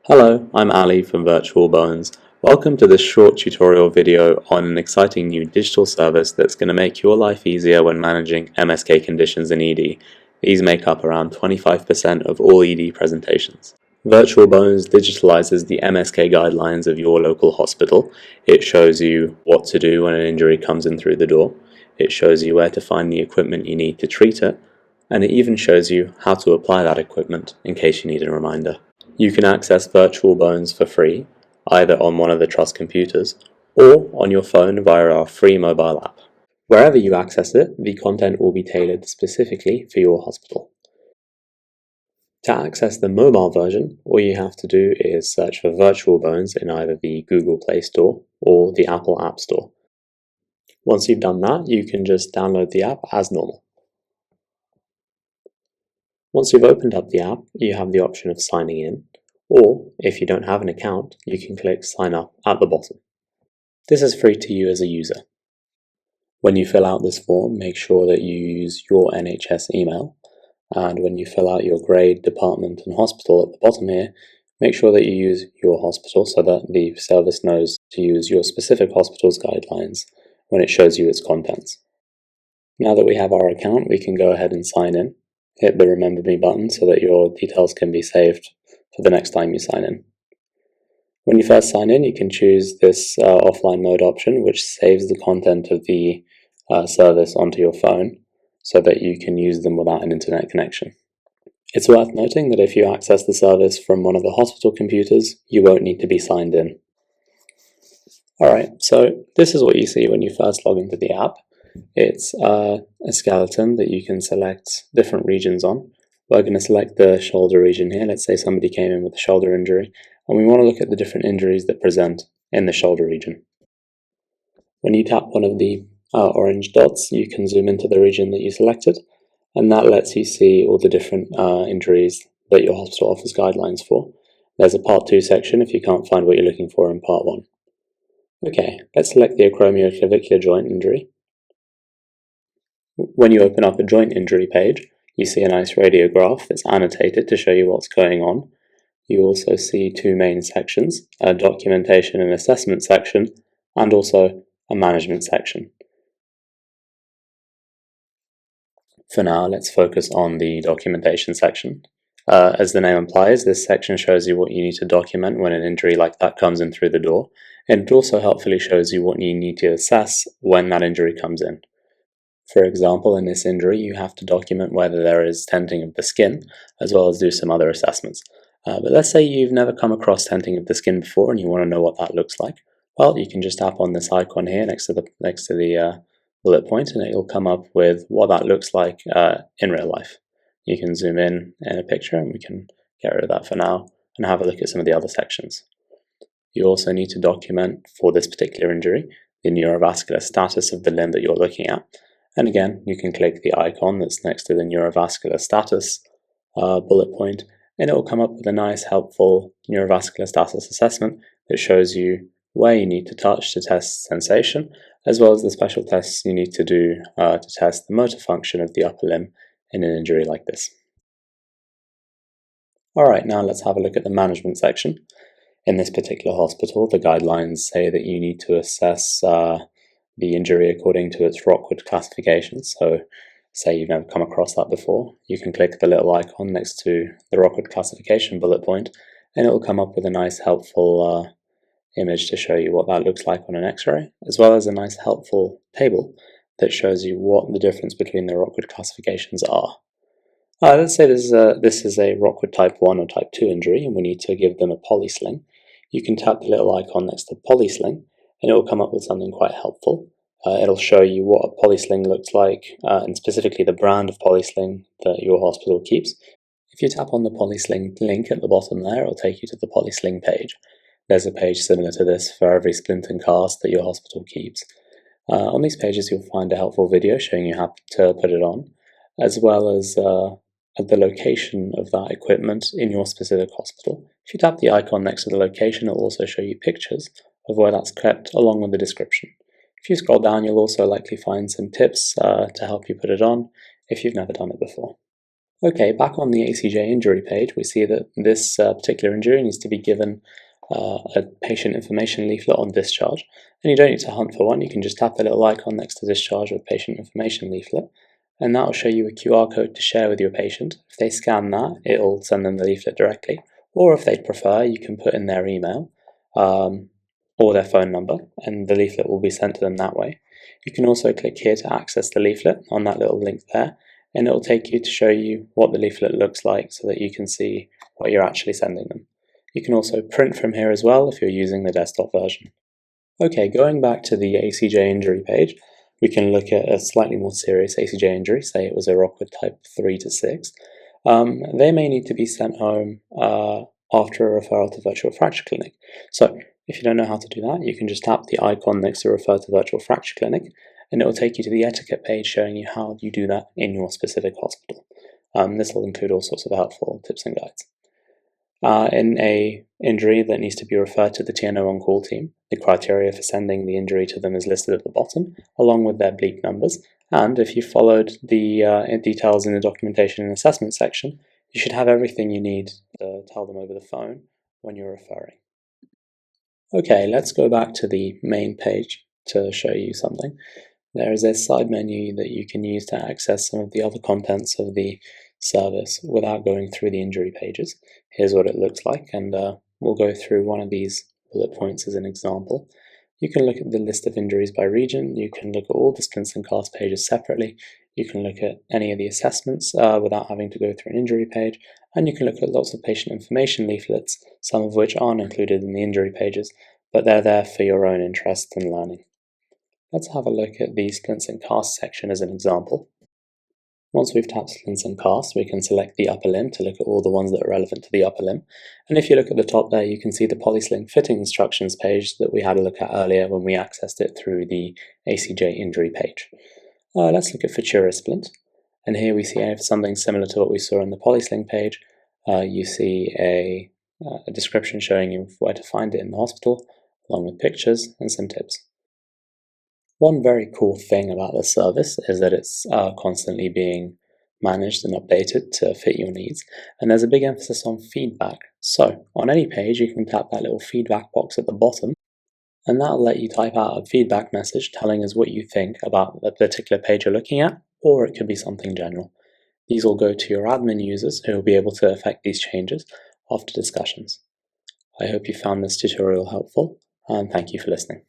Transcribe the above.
Hello, I'm Ali from Virtual Bones. Welcome to this short tutorial video on an exciting new digital service that's going to make your life easier when managing MSK conditions in ED. These make up around 25% of all ED presentations. Virtual Bones digitalizes the MSK guidelines of your local hospital. It shows you what to do when an injury comes in through the door. It shows you where to find the equipment you need to treat it. And it even shows you how to apply that equipment in case you need a reminder. You can access Virtual Bones for free, either on one of the Trust computers or on your phone via our free mobile app. Wherever you access it, the content will be tailored specifically for your hospital. To access the mobile version, all you have to do is search for Virtual Bones in either the Google Play Store or the Apple App Store. Once you've done that, you can just download the app as normal. Once you've opened up the app, you have the option of signing in, or if you don't have an account, you can click Sign Up at the bottom. This is free to you as a user. When you fill out this form, make sure that you use your NHS email, and when you fill out your grade, department and hospital at the bottom here, make sure that you use your hospital so that the service knows to use your specific hospital's guidelines when it shows you its contents. Now that we have our account, we can go ahead and sign in. Hit the Remember Me button so that your details can be saved for the next time you sign in. When you first sign in, you can choose this offline mode option, which saves the content of the service onto your phone so that you can use them without an internet connection. It's worth noting that if you access the service from one of the hospital computers, you won't need to be signed in. Alright, so this is what you see when you first log into the app. It's a skeleton that you can select different regions on. We're going to select the shoulder region here. Let's say somebody came in with a shoulder injury, and we want to look at the different injuries that present in the shoulder region. When you tap one of the orange dots, you can zoom into the region that you selected, and that lets you see all the different injuries that your hospital offers guidelines for. There's a Part 2 section if you can't find what you're looking for in Part 1. Okay, let's select the acromioclavicular joint injury. When you open up a joint injury page, you see a nice radiograph that's annotated to show you what's going on. You also see two main sections, a documentation and assessment section, and also a management section. For now, let's focus on the documentation section. As the name implies, this section shows you what you need to document when an injury like that comes in through the door, and it also helpfully shows you what you need to assess when that injury comes in. For example, in this injury, you have to document whether there is tenting of the skin, as well as do some other assessments. But let's say you've never come across tenting of the skin before and you want to know what that looks like. Well, you can just tap on this icon here next to the bullet point, and it will come up with what that looks like in real life. You can zoom in a picture, and we can get rid of that for now and have a look at some of the other sections. You also need to document, for this particular injury, the neurovascular status of the limb that you're looking at. And again, you can click the icon that's next to the neurovascular status bullet point, and it will come up with a nice, helpful neurovascular status assessment that shows you where you need to touch to test sensation, as well as the special tests you need to do to test the motor function of the upper limb in an injury like this. Alright, now let's have a look at the management section. In this particular hospital, the guidelines say that you need to assess the injury according to its Rockwood classification. So say you've never come across that before, you can click the little icon next to the Rockwood classification bullet point, and it will come up with a nice helpful image to show you what that looks like on an x-ray, as well as a nice helpful table that shows you what the difference between the Rockwood classifications are. Let's say this is a Rockwood type 1 or type 2 injury, and we need to give them a polysling. You can tap the little icon next to polysling, and it will come up with something quite helpful. It'll show you what a polysling looks like, and specifically the brand of polysling that your hospital keeps. If you tap on the polysling link at the bottom there, it'll take you to the polysling page. There's a page similar to this for every splint and cast that your hospital keeps. On these pages you'll find a helpful video showing you how to put it on, as well as the location of that equipment in your specific hospital. If you tap the icon next to the location, it'll also show you pictures of where that's kept along with the description. If you scroll down, you'll also likely find some tips to help you put it on if you've never done it before. Okay, back on the ACJ injury page, we see that this particular injury needs to be given a patient information leaflet on discharge. And you don't need to hunt for one, you can just tap the little icon next to discharge with patient information leaflet, and that will show you a QR code to share with your patient. If they scan that, it'll send them the leaflet directly, or if they'd prefer, you can put in their email or their phone number, and the leaflet will be sent to them that way. You can also click here to access the leaflet on that little link there, and it will take you to show you what the leaflet looks like so that you can see what you're actually sending them. You can also print from here as well if you're using the desktop version. Okay, going back to the ACJ injury page, we can look at a slightly more serious ACJ injury, say it was a Rockwood type 3 to 6. They may need to be sent home after a referral to virtual fracture clinic. So if you don't know how to do that, you can just tap the icon next to refer to virtual fracture clinic, and it will take you to the etiquette page showing you how you do that in your specific hospital. This will include all sorts of helpful tips and guides. In a injury that needs to be referred to the TNO on-call team, the criteria for sending the injury to them is listed at the bottom, along with their bleep numbers, and if you followed the details in the documentation and assessment section, you should have everything you need to tell them over the phone when you're referring. Okay, let's go back to the main page to show you something. There is a side menu that you can use to access some of the other contents of the service without going through the injury pages. Here's what it looks like, and we'll go through one of these bullet points as an example. You can look at the list of injuries by region, you can look at all the splints and casts pages separately, you can look at any of the assessments without having to go through an injury page, and you can look at lots of patient information leaflets, some of which aren't included in the injury pages, but they're there for your own interest and learning. Let's have a look at the splints and casts section as an example. Once we've tapped splints and casts, we can select the upper limb to look at all the ones that are relevant to the upper limb. And if you look at the top there, you can see the polysling fitting instructions page that we had a look at earlier when we accessed it through the ACJ injury page. Let's look at Futura splint. And here we see something similar to what we saw on the polysling page. You see a description showing you where to find it in the hospital, along with pictures and some tips. One very cool thing about this service is that it's constantly being managed and updated to fit your needs, and there's a big emphasis on feedback. So on any page you can tap that little feedback box at the bottom, and that'll let you type out a feedback message telling us what you think about the particular page you're looking at, or it could be something general. These will go to your admin users who will be able to affect these changes after discussions. I hope you found this tutorial helpful, and thank you for listening.